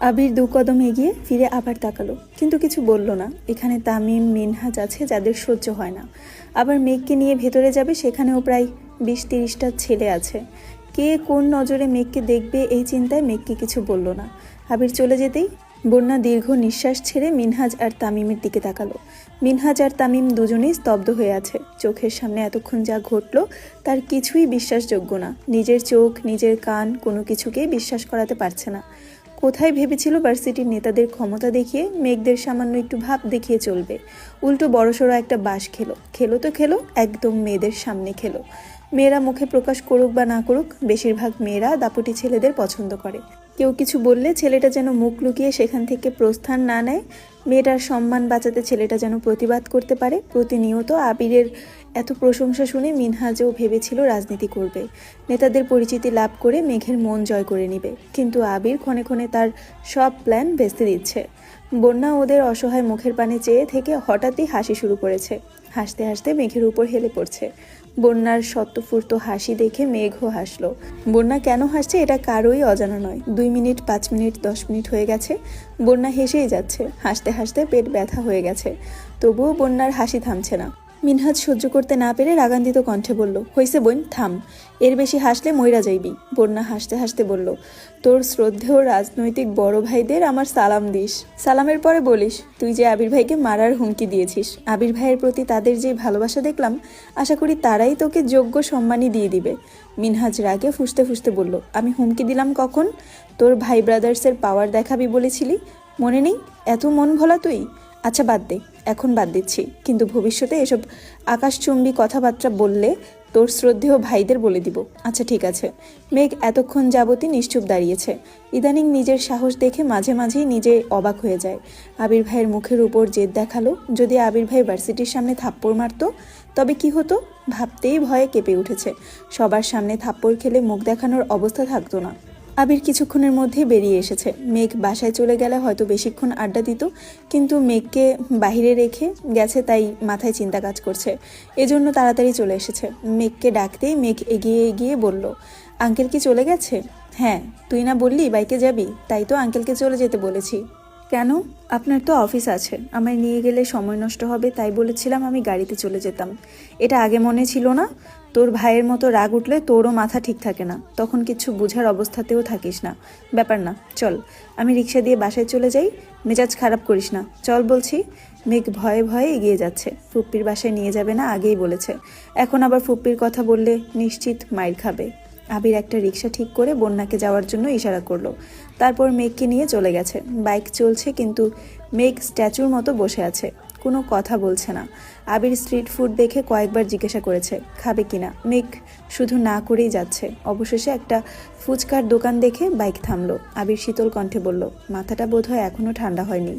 আবির 2 কদম এগিয়ে ফিরে আবার তাকালো, কিন্তু কিছু বলল না। এখানে তামিম, মিনহাজ আছে যাদের সহ্য হয় না। আবার মেঘকে নিয়ে ভেতরে যাবে, সেখানেও প্রায় 20-30টা ছেলে আছে। কে কোন নজরে মেঘকে দেখবে এই চিন্তায় মেঘকে কিছু বলল না। আবির চলে যেতেই বন্যা দীর্ঘ নিঃশ্বাস ছেড়ে মিনহাজ আর তামিমের দিকে তাকালো। মিনহাজ আর তামিম দুজনেই স্তব্ধ হয়ে আছে। চোখের সামনে এতক্ষণ যা ঘটল তার কিছুই বিশ্বাসযোগ্য না। নিজের চোখ, নিজের কান, কোনো কিছুকেই বিশ্বাস করাতে পারছে না। কোথায় ভেবেছিল ভার্সিটির নেতাদের ক্ষমতা দেখিয়ে মেঘদের সামান্য একটু ভাব দেখিয়ে চলবে, উল্টো বড়সড় একটা বাস খেলো তো খেলো, একদম মেয়েদের সামনে খেলো। মেয়েরা মুখে প্রকাশ করুক বা না করুক, বেশিরভাগ মেয়েরা দাপুটি ছেলেদের পছন্দ করে। কেউ কিছু বললে ছেলেটা যেন মুখ লুকিয়ে সেখান থেকে প্রস্থান না নেয়। মেয়েটার সম্মান বাঁচাতে ছেলেটা যেন প্রতিবাদ করতে পারে। প্রতিনিয়ত আবিরের এত প্রশংসা শুনে মিনহাজও ভেবেছিল রাজনীতি করবে, নেতাদের পরিচিতি লাভ করে মেঘের মন জয় করে নিবে। কিন্তু আবির ক্ষণে ক্ষণে তার সব প্ল্যান ভেস্তে দিচ্ছে। বন্যা ওদের অসহায় মুখের পানে চেয়ে থেকে হঠাৎই হাসি শুরু করেছে। হাসতে হাসতে মেঘের উপর হেলে পড়ছে। বন্যার স্বতঃস্ফূর্ত হাসি দেখে মেঘও হাসলো। বন্যা কেন হাসছে এটা কারোই অজানা নয়। 2 মিনিট, 5 মিনিট, 10 মিনিট হয়ে গেছে, বন্যা হেসেই যাচ্ছে। হাসতে হাসতে পেট ব্যথা হয়ে গেছে, তবুও বন্যার হাসি থামছে না। মিনহাজ সহ্য করতে না পেরে রাগান্বিত কণ্ঠে বলল, হইছে বোন, থাম, এর বেশি হাসলে মইরা যাইবি। বন্যা হাসতে হাসতে বলল, তোর শ্রদ্ধেয় রাজনৈতিক বড় ভাইদের আমার সালাম দিস। সালামের পরে বলিস তুই যে আবির ভাইকে মারার হুমকি দিয়েছিস। আবির ভাইয়ের প্রতি তাদের যে ভালোবাসা দেখলাম, আশা করি তারাই তোকে যোগ্য সম্মানই দিয়ে দিবে। মিনহাজ রাগে ফুঁসতে ফুঁসতে বলল, আমি হুমকি দিলাম কখন? তোর ভাই ব্রাদার্সের পাওয়ার দেখাবি বলেছিলি, মনে নেই? এত মন ভোলা তুই? আচ্ছা বাদ দে, এখন বাদ দিচ্ছি, কিন্তু ভবিষ্যতে এসব আকাশচুম্বী কথাবার্তা বললে তোর শ্রদ্ধেয় ভাইদের বলে দিব। আচ্ছা ঠিক আছে। মেঘ এতক্ষণ যাবতই নিশ্চুপ দাঁড়িয়েছে। ইদানিং নিজের সাহস দেখে মাঝে মাঝেই নিজে অবাক হয়ে যায়। আবির ভাইয়ের মুখের উপর জেদ দেখালো। যদি আবির ভাই ভার্সিটির সামনে থাপ্পড় মারত তবে কি হতো? ভাবতেই ভয়ে কেঁপে উঠেছে। সবার সামনে থাপ্পড় খেলে মুখ দেখানোর অবস্থা থাকতো না। আবির কিছুক্ষণের মধ্যে বেরিয়ে এসেছে। মেঘ বাসায় চলে গেলে হয়তো বেশিক্ষণ আড্ডা দিত, কিন্তু মেঘকে বাহিরে রেখে গেছে, তাই মাথায় চিন্তা কাজ করছে। এজন্য তাড়াতাড়ি চলে এসেছে। মেঘকে ডাকতেই মেঘ এগিয়ে এগিয়ে বলল, আঙ্কেল কি চলে গেছে? হ্যাঁ, তুই না বললি বাইকে যাবি, তাই তো আঙ্কেলকে চলে যেতে বলেছি। কেন? আপনার তো অফিস আছে, আমায় নিয়ে গেলে সময় নষ্ট হবে, তাই বলেছিলাম আমি গাড়িতে চলে যেতাম। এটা আগে মনে ছিল না? তোর ভাইয়ের মতো রাগ উঠলে তোরও মাথা ঠিক থাকে না, তখন কিছু বুঝার অবস্থাতেও থাকিস না। ব্যাপার না, চল আমি রিক্সা দিয়ে বাসায় চলে যাই। মেজাজ খারাপ করিস না, চল বলছি। মেঘ ভয়ে ভয়ে এগিয়ে যাচ্ছে। ফুপ্পির বাসায় নিয়ে যাবে না আগেই বলেছে, এখন আবার ফুপ্পির কথা বললে নিশ্চিত মাইর খাবে। আবির একটা রিক্সা ঠিক করে বন্যাকে যাওয়ার জন্য ইশারা করলো। তারপর মেঘকে নিয়ে চলে গেছে। বাইক চলছে, কিন্তু মেঘ স্ট্যাচুর মতো বসে আছে, কোনো কথা বলছে না। আবির স্ট্রিট ফুড দেখে কয়েকবার জিজ্ঞাসা করেছে খাবে কিনা, মেঘ শুধু না করেই যাচ্ছে। অবশেষে একটা ফুচকার দোকান দেখে বাইক থামলো। আবির শীতল কণ্ঠে বলল, মাথাটা বোধহয় এখনো ঠান্ডা হয়নি,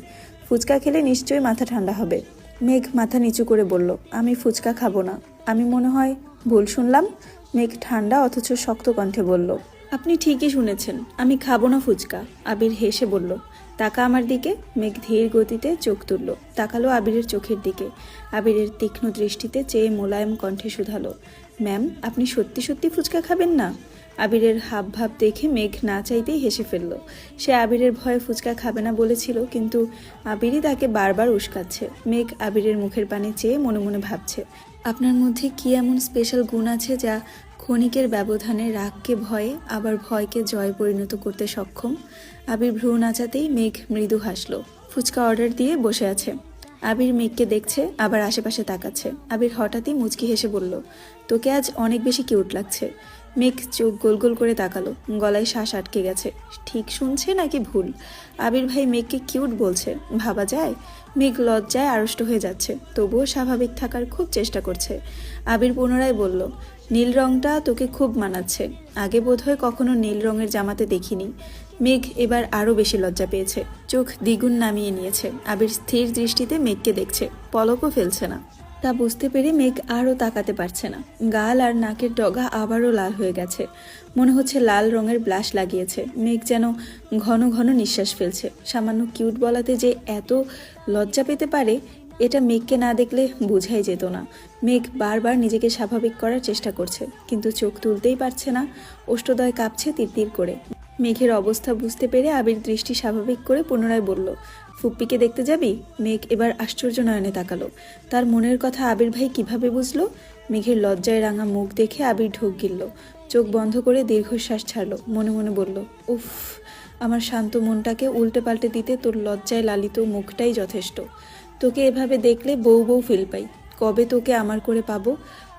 ফুচকা খেলে নিশ্চয়ই মাথা ঠান্ডা হবে। মেঘ মাথা নিচু করে বলল, আমি ফুচকা খাবো না। আমি মনে হয় ভুল শুনলাম? মেঘ ঠান্ডা অথচ শক্ত কণ্ঠে বলল, আপনি ঠিকই শুনেছেন, আমি খাবো না ফুচকা। আবির হেসে বলল, তাকা আমার দিকে। মেঘ ধীর গতিতে চোখ তুলল, তাকালো আবিরের চোখের দিকে। আবিরের তীক্ষ্ণ দৃষ্টিতে চেয়ে মোলায়েম কণ্ঠে শুধালো, ম্যাম আপনি সত্যি সত্যি ফুচকা খাবেন না? আবিরের হাব ভাব দেখে মেঘ না চাইতেই হেসে ফেলল। সে আবিরের ভয়ে ফুচকা খাবে না বলেছিল, কিন্তু আবিরই তাকে বারবার উস্কাচ্ছে। মেঘ আবিরের মুখের পানে চেয়ে মনে মনে ভাবছে, আপনার মধ্যে কি এমন স্পেশাল গুণ আছে যা ক্ষণিকের ব্যবধানে রাগকে ভয়ে, আবার ভয়কে জয় পরিণত করতে সক্ষম? আবির ভ্রু নাচাতেই মেঘ মৃদু হাসলো। ফুচকা অর্ডার দিয়ে বসে আছে। আবির মেঘকে দেখছে, আবার আশেপাশে তাকাচ্ছে। আবির হঠাৎই মুচকি হেসে বলল, তোকে আজ অনেক বেশি কিউট লাগছে। মেঘ চোখ গোল গোল করে তাকালো, গলায় শ্বাস আটকে গেছে। ঠিক শুনছে নাকি ভুল? আবির ভাই মেঘকে কিউট বলছে, ভাবা যায়? মেঘ লজ্জায় আড়ষ্ট হয়ে যাচ্ছে, তবুও স্বাভাবিক থাকার খুব চেষ্টা করছে। আবির পুনরায় বলল, নীল রংটা তোকে খুব মানাচ্ছে, আগে বোধহয় কখনো নীল রঙের জামাতে দেখিনি। মেঘ এবার আরও বেশি লজ্জা পেয়েছে, চোখ দ্বিগুণ নামিয়ে নিয়েছে। আবির স্থির দৃষ্টিতে মেঘকে দেখছে, পলকও ফেলছে না। তা বুঝতে পেরে মেঘ আরও তাকাতে পারছে না। গাল আর নাকের ডগা আবারও লাল হয়ে গেছে, মনে হচ্ছে লাল রঙের ব্লাশ লাগিয়েছে। মেঘ যেন ঘন ঘন নিঃশ্বাস ফেলছে। সামান্য কিউট বলাতে যে এত লজ্জা পেতে পারে, এটা মেঘকে না দেখলে বোঝাই যেত না। মেঘ বারবার নিজেকে স্বাভাবিক করার চেষ্টা করছে, কিন্তু চোখ তুলতেই পারছে না। ওষ্ঠদয় কাঁপছে তিরতির করে। মেঘের অবস্থা বুঝতে পেরে আবির দৃষ্টি স্বাভাবিক করে পুনরায় বলল, ফুপ্পিকে দেখতে যাবি? মেঘ এবার আশ্চর্য নয়নে তাকালো। তার মনের কথা আবির ভাই কিভাবে বুঝলো? মেঘের লজ্জায় রাঙা মুখ দেখে আবির ঢোক গিলল, চোখ বন্ধ করে দীর্ঘশ্বাস ছাড়ল, মনে মনে বলল, উফ, আমার শান্ত মনটাকে উল্টে পাল্টে দিতে তোর লজ্জায় লালিত মুখটাই যথেষ্ট। তোকে এভাবে দেখলে বউ বউ ফিল পাই। কবে তোকে আমার করে পাবো?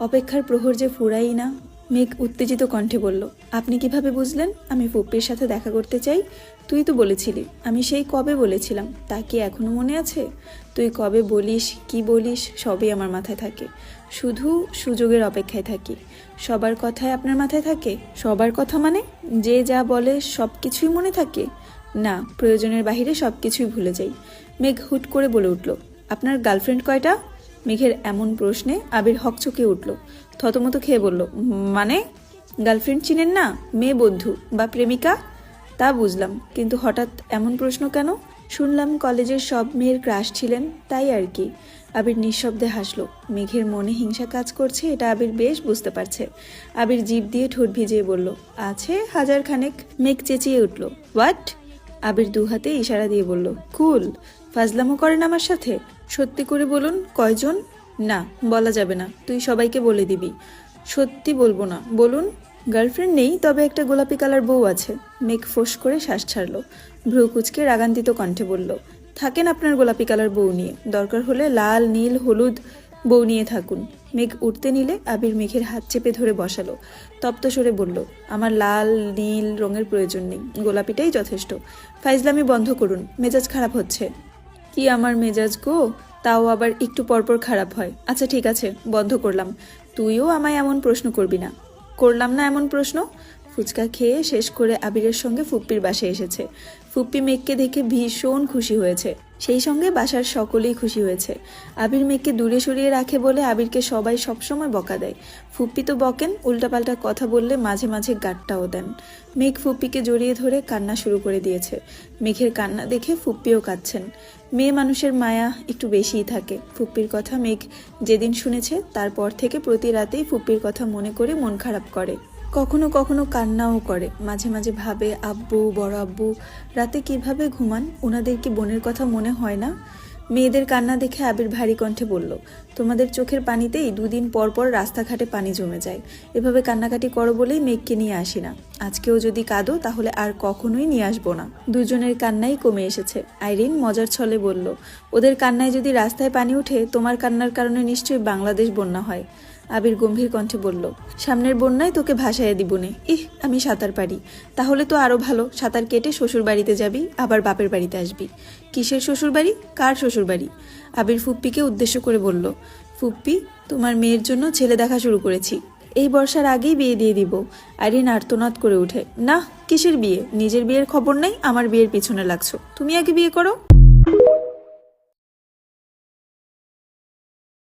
অপেক্ষার প্রহর যে ফুরাই না। মেঘ উত্তেজিত কণ্ঠে বলল, আপনি কিভাবে বুঝলেন আমি ফুপ্পির সাথে দেখা করতে চাই? তুই তো বলেছিলি। আমি সেই কবে বলেছিলাম, তা কি এখনো মনে আছে? তুই কবে বলিস, কি বলিস, সবই আমার মাথায় থাকে। শুধু সুযোগের অপেক্ষায় থাকি। সবার কথাই আপনার মাথায় থাকে? সবার কথা মানে যে যা বলে সব কিছুই মনে থাকে? না, প্রয়োজনের বাহিরে সব কিছুই ভুলে যাই। মেঘ হুট করে বলে উঠল, আপনার গার্লফ্রেন্ড কয়টা? মেঘের এমন প্রশ্নে আবির হকচকে উঠল, থতমত খেয়ে বলল, মানে? গার্লফ্রেন্ড চিনেন না? মেয়ে বন্ধু বা প্রেমিকা? তা বুঝলাম, কিন্তু হঠাৎ এমন প্রশ্ন কেন? শুনলাম কলেজের সব মেয়ের ক্রাশ ছিলেন, তাই আর কি। আবির নিঃশব্দে হাসলো। মেঘের মনে হিংসা কাজ করছে এটা আবির বেশ বুঝতে পারছে। আবির জিভ দিয়ে ঠোঁট ভিজিয়ে বলল, আছে 1000 খানেক। মেঘ চেঁচিয়ে উঠল, হোয়াট? আবির দু হাতে ইশারা দিয়ে বলল, কুল। ফাজলামো করেন আমার সাথে? সত্যি করে বলুন, কয়জন? না, বলা যাবে না, তুই সবাইকে বলে দিবি। সত্যি বলবো না, বলুন। গার্লফ্রেন্ড নেই, তবে একটা গোলাপি কালার বউ আছে। মেঘ ফোঁস করে শ্বাস ছাড়ল, ভ্রু কুচকে রাগান্বিত কণ্ঠে বলল, থাকেন আপনার গোলাপি কালার বউ নিয়ে, দরকার হলে লাল নীল হলুদ বউ নিয়ে থাকুন। মেঘ উঠতে নিলে আবির মেঘের হাত চেপে ধরে বসালো, তপ্ত স্বরে বলল, আমার লাল নীল রঙের প্রয়োজন নেই, গোলাপিটাই যথেষ্ট। ফাইজলামি বন্ধ করুন, মেজাজ খারাপ হচ্ছে। কি আমার মেজাজ গো? তাও আবার একটু পরপর খারাপ হয়। আচ্ছা ঠিক আছে, বন্ধ করলাম। তুইও আমায় এমন প্রশ্ন করবি না। করলাম না এমন প্রশ্ন। ফুচকা খেয়ে শেষ করে আবিরের সঙ্গে ফুপ্পির বাসায় এসেছে। ফুপ্পি মেঘকে দেখে ভীষণ খুশি হয়েছে, সেই সঙ্গে বাসার সকলেই খুশি হয়েছে। আবির মেঘকে দূরে সরিয়ে রাখে বলে আবিরকে সবাই সবসময় বকা দেয়। ফুপ্পি তো বকেন, উল্টাপাল্টা কথা বললে মাঝে মাঝে গাঁটটাও দেন। মেঘ ফুপ্পিকে জড়িয়ে ধরে কান্না শুরু করে দিয়েছে। মেঘের কান্না দেখে ফুপ্পিও কাঁদছেন। মেয়ে মানুষের মায়া একটু বেশিই থাকে। ফুপ্পির কথা মেঘ যেদিন শুনেছে তারপর থেকে প্রতি রাতেই ফুপ্পির কথা মনে করে মন খারাপ করে, কখনো কখনো কান্নাও করে। মাঝে মাঝে ভাবে, আব্বু, বড় আব্বু রাতে কিভাবে ঘুমান, ওনাদের কি বোনের কথা মনে হয় না? মেয়েদের কান্না দেখে আবির ভারী কণ্ঠে বলল, তোমাদের চোখের পানিতেই 2 দিন পর পর রাস্তাঘাটে পানি জমে যায়। এভাবে কান্নাকাটি করো বলেই মেঘকে নিয়ে আসি না। আজকেও যদি কাঁদো তাহলে আর কখনোই নিয়ে আসবো না। দুজনের কান্নাই কমে এসেছে। আইরিন মজার ছলে বলল, ওদের কান্নায় যদি রাস্তায় পানি ওঠে, তোমার কান্নার কারণে নিশ্চয়ই বাংলাদেশ বন্যা হয়। আবির গম্ভীর কণ্ঠে বলল, সামনের বন্যায় তোকে ভাসাইয়া দিবনে। আমি সাঁতার পারি। তাহলে তো আরো ভালো, সাঁতার কেটে শ্বশুর বাড়িতে যাবি, আবার বাপের বাড়িতে আসবি। কিসের শ্বশুর বাড়ি? কার শ্বশুর বাড়ি? আবির ফুপ্পিকে উদ্দেশ্য করে বলল, ফুপ্পি, তোমার মেয়ের জন্য ছেলে দেখা শুরু করেছি। এই বর্ষার আগেই বিয়ে দিয়ে দিব। আইরিন আর্তনাদ করে ওঠে, না, কিসের বিয়ে? নিজের বিয়ের খবর নেই, আমার বিয়ের পিছনে লাগছো। তুমি আগে বিয়ে করো।